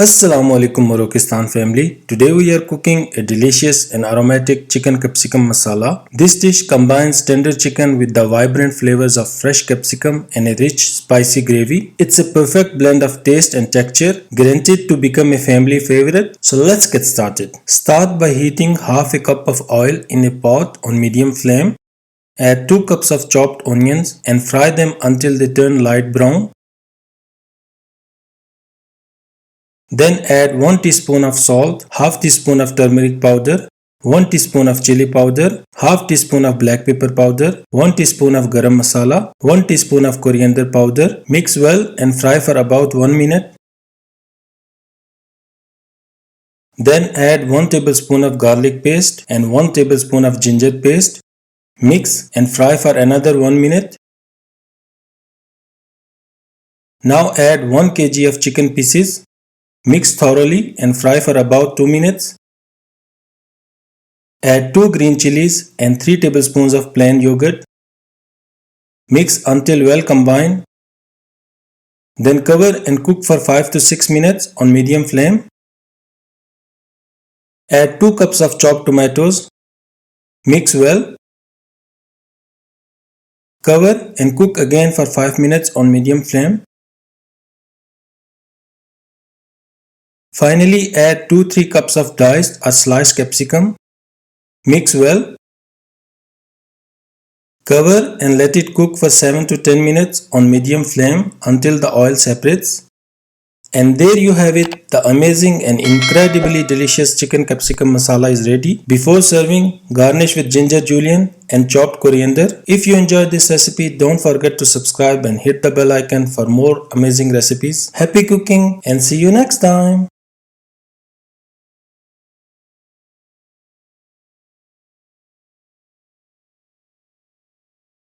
Assalamu alaikum Morokistan family. Today we are cooking a delicious and aromatic chicken capsicum masala. This dish combines tender chicken with the vibrant flavors of fresh capsicum and a rich spicy gravy. It's a perfect blend of taste and texture, guaranteed to become a family favorite. So let's get started. Start by heating half a cup of oil in a pot on medium flame. Add 2 cups of chopped onions and fry them until they turn light brown. Then add 1 teaspoon of salt, half teaspoon of turmeric powder, 1 teaspoon of chili powder, half teaspoon of black pepper powder, 1 teaspoon of garam masala, 1 teaspoon of coriander powder. Mix well and fry for about 1 minute. Then add 1 tablespoon of garlic paste and 1 tablespoon of ginger paste. Mix and fry for another 1 minute. Now add 1 kg of chicken pieces. Mix thoroughly and fry for about 2 minutes. Add 2 green chilies and 3 tablespoons of plain yogurt. Mix until well combined. Then cover and cook for 5 to 6 minutes on medium flame. Add 2 cups of chopped tomatoes. Mix well. Cover and cook again for 5 minutes on medium flame. Finally, add 2-3 cups of diced or sliced capsicum. Mix well. Cover and let it cook for 7 to 10 minutes on medium flame until the oil separates. And there you have it, the amazing and incredibly delicious chicken capsicum masala is ready. Before serving, garnish with ginger julienne and chopped coriander. If you enjoyed this recipe, don't forget to subscribe and hit the bell icon for more amazing recipes. Happy cooking and see you next time.